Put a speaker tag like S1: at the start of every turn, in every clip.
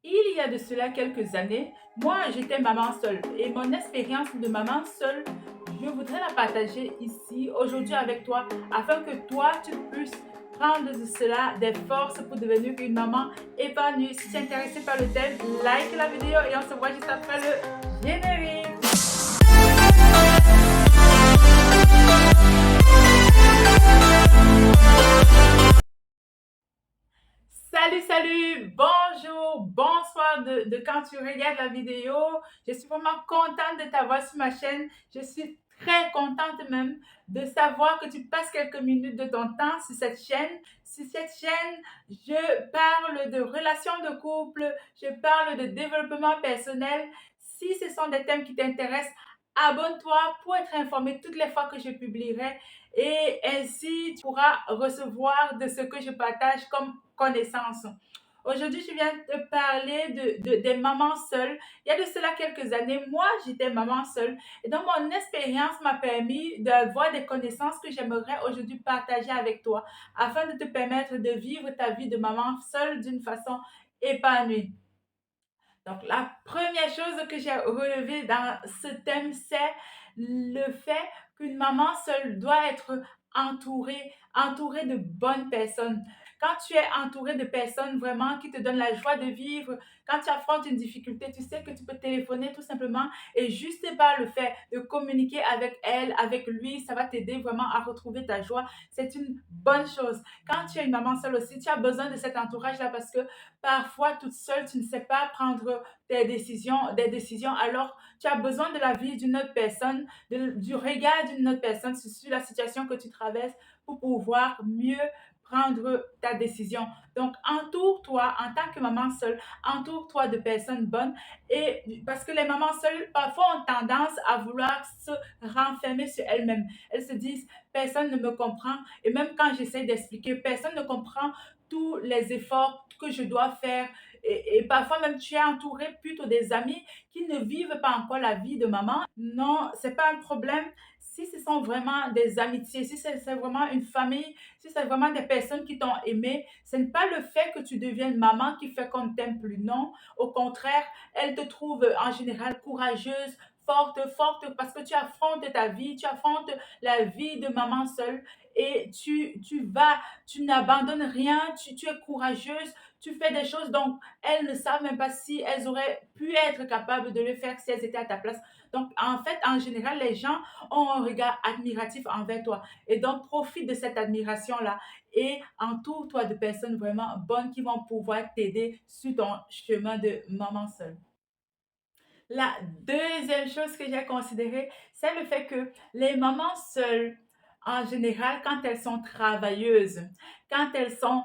S1: Il y a de cela quelques années, moi j'étais maman seule et mon expérience de maman seule, je voudrais la partager ici aujourd'hui avec toi afin que toi tu puisses prendre de cela des forces pour devenir une maman épanouie. Si tu es intéressé par le thème, like la vidéo et on se voit juste après le générique. Salut, salut, bonjour, bonsoir de quand tu regardes la vidéo. Je suis vraiment contente de t'avoir sur ma chaîne. Je suis très contente même de savoir que tu passes quelques minutes de ton temps sur cette chaîne. Sur cette chaîne, je parle de relations de couple, je parle de développement personnel. Si ce sont des thèmes qui t'intéressent, abonne-toi pour être informé toutes les fois que je publierai et ainsi tu pourras recevoir de ce que je partage comme connaissance. Aujourd'hui, je viens te parler des mamans seules. Il y a de cela quelques années, moi, j'étais maman seule. Et donc, mon expérience m'a permis d'avoir des connaissances que j'aimerais aujourd'hui partager avec toi afin de te permettre de vivre ta vie de maman seule d'une façon épanouie. Donc, la première chose que j'ai relevée dans ce thème, c'est le fait qu'une maman seule doit être entourée de bonnes personnes. Quand tu es entouré de personnes vraiment qui te donnent la joie de vivre, quand tu affrontes une difficulté, tu sais que tu peux téléphoner tout simplement et juste par le fait de communiquer avec elle, avec lui, ça va t'aider vraiment à retrouver ta joie. C'est une bonne chose. Quand tu es une maman seule aussi, tu as besoin de cet entourage-là parce que parfois, toute seule, tu ne sais pas prendre des décisions, alors tu as besoin de la vie d'une autre personne, du regard d'une autre personne sur la situation que tu traverses pour pouvoir mieux prendre ta décision. Donc, entoure-toi en tant que maman seule, entoure-toi de personnes bonnes et parce que les mamans seules parfois ont tendance à vouloir se renfermer sur elles-mêmes. Elles se disent, personne ne me comprend et même quand j'essaie d'expliquer, personne ne comprend tous les efforts que je dois faire et parfois même tu es entouré plutôt des amis qui ne vivent pas encore la vie de maman. Non, c'est pas un problème. Si ce sont vraiment des amitiés, si c'est vraiment une famille, si c'est vraiment des personnes qui t'ont aimé, ce n'est pas le fait que tu deviennes maman qui fait qu'on ne t'aime plus. Non, au contraire, elle te trouve en général courageuse, forte, parce que tu affrontes ta vie, tu affrontes la vie de maman seule et tu n'abandonnes rien, tu es courageuse, tu fais des choses dont elles ne savent même pas si elles auraient pu être capables de le faire si elles étaient à ta place. Donc, en fait, en général, les gens ont un regard admiratif envers toi. Et donc, profite de cette admiration-là et entoure-toi de personnes vraiment bonnes qui vont pouvoir t'aider sur ton chemin de maman seule. La deuxième chose que j'ai considérée, c'est le fait que les mamans seules, en général, quand elles sont travailleuses, quand elles sont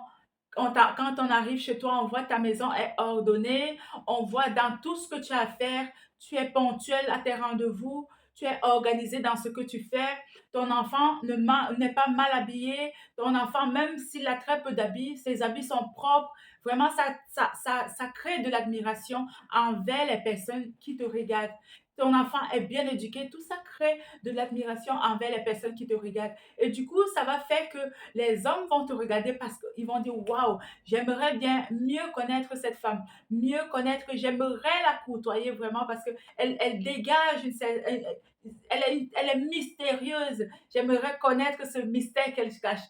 S1: quand on arrive chez toi, on voit ta maison est ordonnée, on voit dans tout ce que tu as à faire, tu es ponctuel à tes rendez-vous, tu es organisé dans ce que tu fais, ton enfant n'est pas mal habillé, ton enfant, même s'il a très peu d'habits, ses habits sont propres, vraiment, ça crée de l'admiration envers les personnes qui te regardent. Ton enfant est bien éduqué, tout ça crée de l'admiration envers les personnes qui te regardent. Et du coup, ça va faire que les hommes vont te regarder parce qu'ils vont dire, waouh, j'aimerais bien mieux connaître cette femme, mieux connaître, j'aimerais la côtoyer vraiment parce elle dégage elle est mystérieuse. J'aimerais connaître ce mystère qu'elle cache.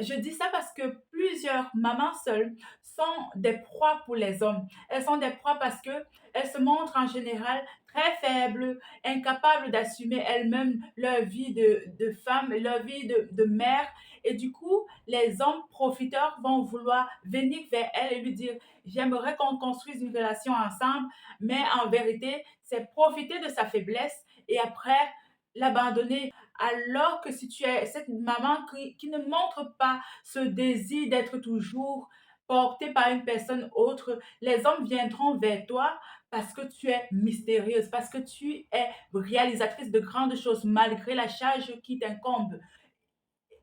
S1: Je dis ça parce que plusieurs mamans seules sont des proies pour les hommes. Elles sont des proies parce que elles se montrent en général très faibles, incapables d'assumer elles-mêmes leur vie de femme, leur vie de mère. Et du coup, les hommes profiteurs vont vouloir venir vers elle et lui dire, j'aimerais qu'on construise une relation ensemble, mais en vérité, c'est profiter de sa faiblesse et après l'abandonner. Alors que si tu es cette maman qui ne montre pas ce désir d'être toujours portée par une personne autre, les hommes viendront vers toi parce que tu es mystérieuse, parce que tu es réalisatrice de grandes choses malgré la charge qui t'incombe.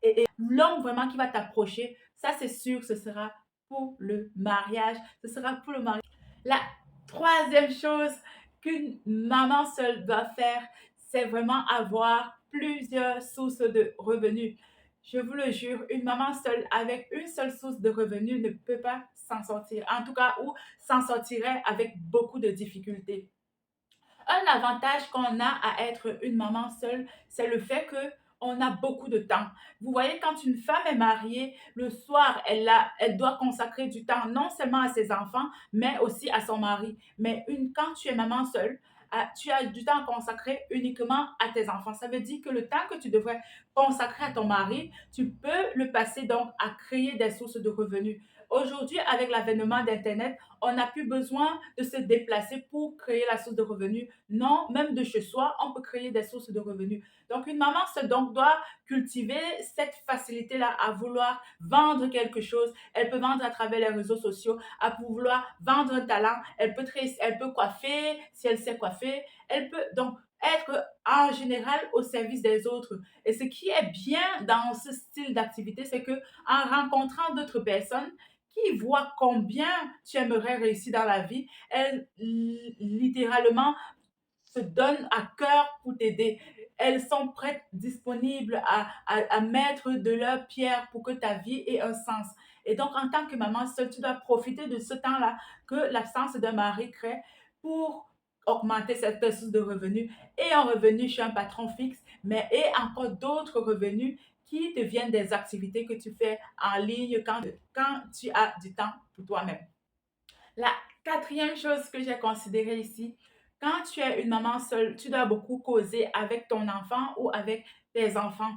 S1: Et l'homme vraiment qui va t'approcher, ça c'est sûr, ce sera pour le mariage. Ce sera pour le mariage. La troisième chose qu'une maman seule doit faire, c'est vraiment avoir plusieurs sources de revenus. Je vous le jure, une maman seule avec une seule source de revenus ne peut pas s'en sortir. En tout cas, ou s'en sortirait avec beaucoup de difficultés. Un avantage qu'on a à être une maman seule, c'est le fait que on a beaucoup de temps. Vous voyez, quand une femme est mariée, le soir, elle doit consacrer du temps non seulement à ses enfants, mais aussi à son mari. Mais quand tu es maman seule, tu as du temps à consacrer uniquement à tes enfants. Ça veut dire que le temps que tu devrais consacrer à ton mari, tu peux le passer donc à créer des sources de revenus. Aujourd'hui, avec l'avènement d'Internet, on n'a plus besoin de se déplacer pour créer la source de revenus. Non, même de chez soi, on peut créer des sources de revenus. Donc, une maman donc doit cultiver cette facilité-là à vouloir vendre quelque chose. Elle peut vendre à travers les réseaux sociaux, à vouloir vendre un talent. Elle peut coiffer si elle sait coiffer. Elle peut donc être en général au service des autres. Et ce qui est bien dans ce style d'activité, c'est que en rencontrant d'autres personnes, qui voient combien tu aimerais réussir dans la vie, elles littéralement se donnent à cœur pour t'aider. Elles sont prêtes, disponibles à mettre de leur pierre pour que ta vie ait un sens. Et donc, en tant que maman seule, tu dois profiter de ce temps-là que l'absence d'un mari crée pour augmenter cette source de revenus. Et un revenu chez un patron fixe, mais et encore d'autres revenus qui deviennent des activités que tu fais en ligne quand tu as du temps pour toi-même. La quatrième chose que j'ai considérée ici, quand tu es une maman seule, tu dois beaucoup causer avec ton enfant ou avec tes enfants.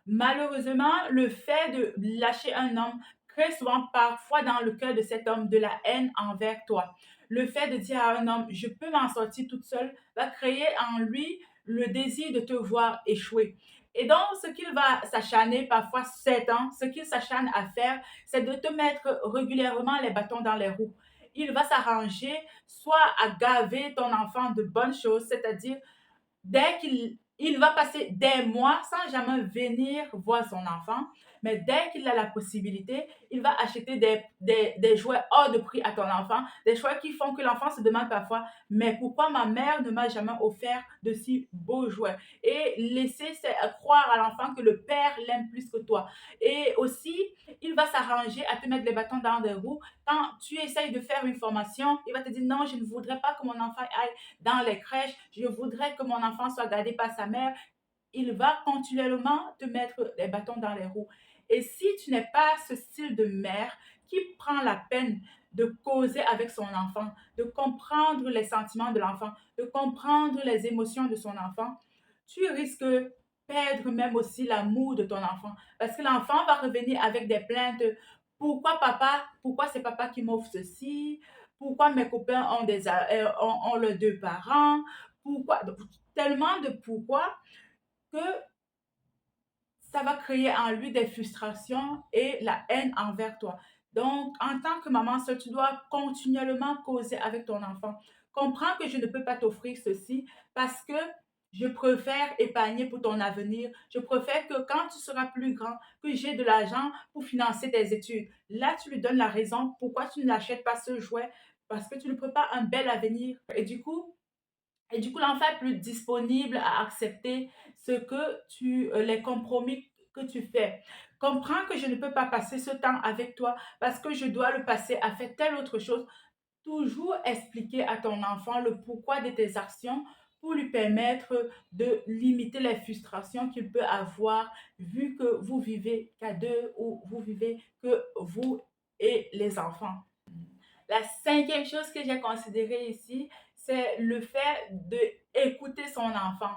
S1: Malheureusement, le fait de lâcher un homme crée souvent parfois dans le cœur de cet homme de la haine envers toi. Le fait de dire à un homme, je peux m'en sortir toute seule, va créer en lui le désir de te voir échouer. Et donc, ce qu'il va s'acharner, parfois 7 ans, ce qu'il s'acharne à faire, c'est de te mettre régulièrement les bâtons dans les roues. Il va s'arranger soit à gaver ton enfant de bonnes choses, c'est-à-dire dès qu'il va passer des mois sans jamais venir voir son enfant, mais dès qu'il a la possibilité, il va acheter des jouets hors de prix à ton enfant, des jouets qui font que l'enfant se demande parfois, mais pourquoi ma mère ne m'a jamais offert de si beaux jouets? Et laisser croire à l'enfant que le père l'aime plus que toi. Et aussi, il va s'arranger à te mettre les bâtons dans des roues. Quand tu essayes de faire une formation, il va te dire non, je ne voudrais pas que mon enfant aille dans les crèches, je voudrais que mon enfant soit gardé par sa mère. Il va continuellement te mettre des bâtons dans les roues. Et si tu n'es pas ce style de mère qui prend la peine de causer avec son enfant, de comprendre les sentiments de l'enfant, de comprendre les émotions de son enfant, tu risques de perdre même aussi l'amour de ton enfant. Parce que l'enfant va revenir avec des plaintes. Pourquoi papa, pourquoi c'est papa qui m'offre ceci? Pourquoi mes copains ont leurs deux parents? Pourquoi? Donc, tellement de pourquoi que ça va créer en lui des frustrations et la haine envers toi. Donc, en tant que maman seule, tu dois continuellement causer avec ton enfant. Comprends que je ne peux pas t'offrir ceci parce que je préfère épargner pour ton avenir. Je préfère que quand tu seras plus grand, que j'ai de l'argent pour financer tes études. Là, tu lui donnes la raison pourquoi tu ne l'achètes pas ce jouet parce que tu ne prépares un bel avenir. Et du coup, l'enfant est plus disponible à accepter les compromis que tu fais. Comprends que je ne peux pas passer ce temps avec toi parce que je dois le passer à faire telle autre chose. Toujours expliquer à ton enfant le pourquoi de tes actions pour lui permettre de limiter les frustrations qu'il peut avoir vu que vous vivez qu'à deux ou vous vivez que vous et les enfants. La cinquième chose que j'ai considérée ici, c'est le fait d'écouter son enfant.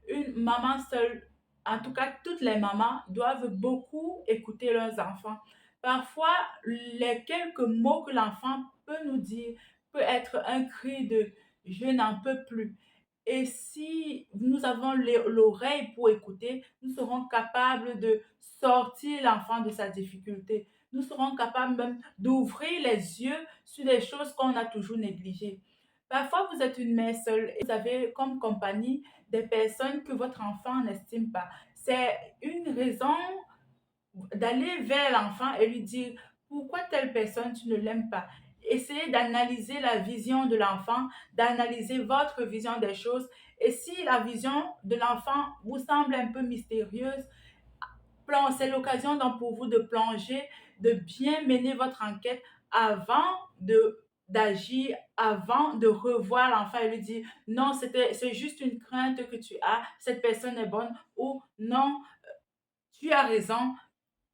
S1: Une maman seule, en tout cas toutes les mamans, doivent beaucoup écouter leurs enfants. Parfois, les quelques mots que l'enfant peut nous dire peut être un cri de je n'en peux plus. Et si nous avons l'oreille pour écouter, nous serons capables de sortir l'enfant de sa difficulté. Nous serons capables même d'ouvrir les yeux sur des choses qu'on a toujours négligées. Parfois, vous êtes une mère seule et vous avez comme compagnie des personnes que votre enfant n'estime pas. C'est une raison d'aller vers l'enfant et lui dire pourquoi telle personne tu ne l'aimes pas. Essayez d'analyser la vision de l'enfant, d'analyser votre vision des choses. Et si la vision de l'enfant vous semble un peu mystérieuse, c'est l'occasion donc pour vous de plonger, de bien mener votre enquête avant d'agir, avant de revoir l'enfant et lui dire non, c'est juste une crainte que tu as, cette personne est bonne, ou non, tu as raison,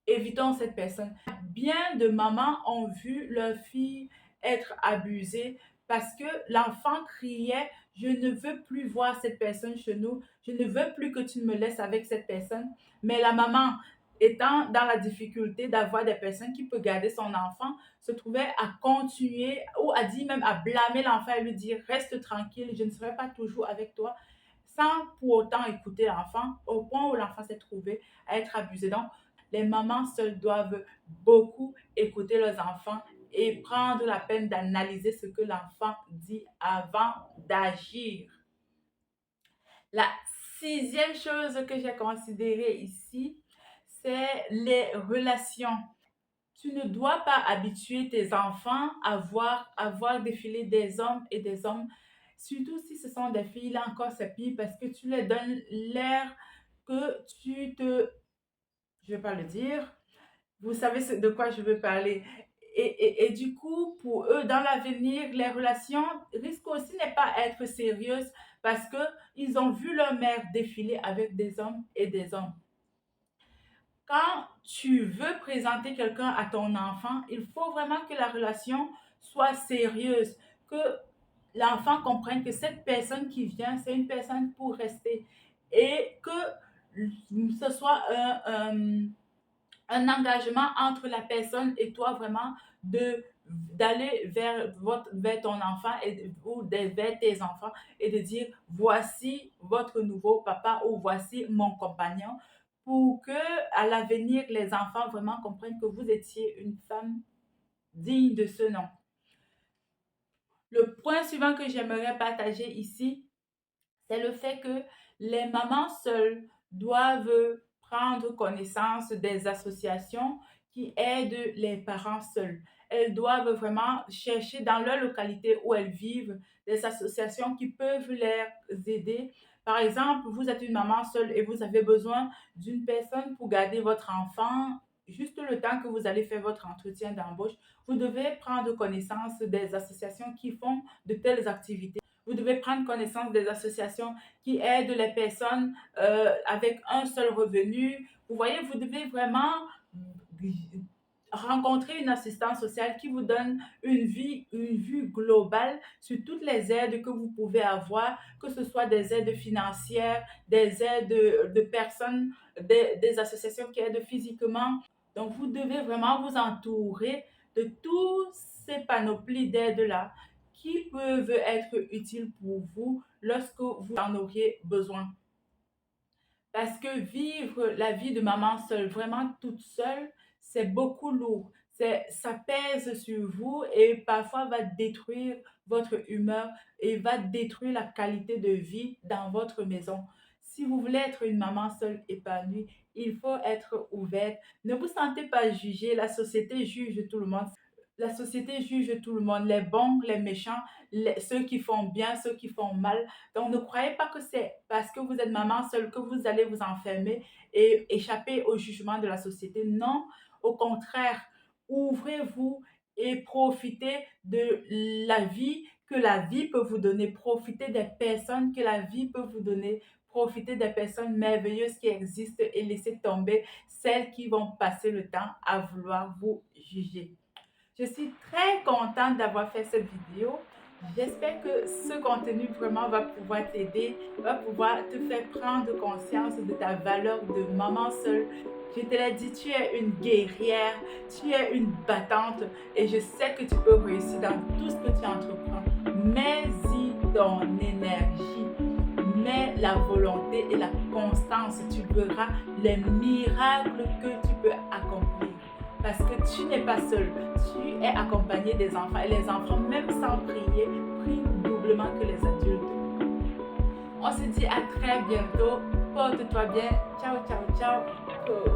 S1: évitons cette personne. Bien de mamans ont vu leur fille être abusée parce que l'enfant criait, je ne veux plus voir cette personne chez nous, je ne veux plus que tu me laisses avec cette personne. Mais la maman, étant dans la difficulté d'avoir des personnes qui peuvent garder son enfant, se trouvait à continuer ou à dire même à blâmer l'enfant et lui dire reste tranquille, je ne serai pas toujours avec toi, sans pour autant écouter l'enfant, au point où l'enfant s'est trouvé à être abusé. Donc, les mamans seules doivent beaucoup écouter leurs enfants et prendre la peine d'analyser ce que l'enfant dit avant d'agir. La sixième chose que j'ai considérée ici, c'est les relations. Tu ne dois pas habituer tes enfants à voir défiler des hommes et des hommes, surtout si ce sont des filles. Là encore, c'est pire parce que tu leur donnes l'air que je ne vais pas le dire, vous savez de quoi je veux parler. Et du coup, pour eux, dans l'avenir, les relations risquent aussi ne pas être sérieuses parce qu'ils ont vu leur mère défiler avec des hommes et des hommes. Quand tu veux présenter quelqu'un à ton enfant, il faut vraiment que la relation soit sérieuse, que l'enfant comprenne que cette personne qui vient, c'est une personne pour rester et que ce soit un engagement entre la personne et toi vraiment d'aller vers ton enfant ou vers tes enfants et de dire voici votre nouveau papa ou voici mon compagnon pour que à l'avenir les enfants vraiment comprennent que vous étiez une femme digne de ce nom. Le point suivant que j'aimerais partager ici, c'est le fait que les mamans seules doivent prendre connaissance des associations qui aident les parents seuls. Elles doivent vraiment chercher dans leur localité où elles vivent des associations qui peuvent les aider. Par exemple, vous êtes une maman seule et vous avez besoin d'une personne pour garder votre enfant juste le temps que vous allez faire votre entretien d'embauche. Vous devez prendre connaissance des associations qui font de telles activités. Vous devez prendre connaissance des associations qui aident les personnes avec un seul revenu. Vous voyez, vous devez vraiment rencontrer une assistante sociale qui vous donne une vue globale sur toutes les aides que vous pouvez avoir, que ce soit des aides financières, des aides de personnes, des associations qui aident physiquement. Donc, vous devez vraiment vous entourer de toutes ces panoplies d'aides-là qui peuvent être utiles pour vous lorsque vous en auriez besoin. Parce que vivre la vie de maman seule, vraiment toute seule, c'est beaucoup lourd. Ça pèse sur vous et parfois va détruire votre humeur et va détruire la qualité de vie dans votre maison. Si vous voulez être une maman seule épanouie, il faut être ouverte. Ne vous sentez pas jugée. La société juge tout le monde. La société juge tout le monde, les bons, les méchants, ceux qui font bien, ceux qui font mal. Donc, ne croyez pas que c'est parce que vous êtes maman seule que vous allez vous enfermer et échapper au jugement de la société. Non, au contraire, ouvrez-vous et profitez de la vie que la vie peut vous donner. Profitez des personnes que la vie peut vous donner. Profitez des personnes merveilleuses qui existent et laissez tomber celles qui vont passer le temps à vouloir vous juger. Je suis très contente d'avoir fait cette vidéo. J'espère que ce contenu vraiment va pouvoir t'aider, va pouvoir te faire prendre conscience de ta valeur de maman seule. Je te l'ai dit, tu es une guerrière, tu es une battante et je sais que tu peux réussir dans tout ce que tu entreprends. Mets-y ton énergie, mets la volonté et la constance. Tu verras les miracles que tu peux accomplir. Parce que tu n'es pas seul, tu es accompagné des enfants et les enfants, même sans prier, prient doublement que les adultes. On se dit à très bientôt. Porte-toi bien. Ciao, ciao, ciao.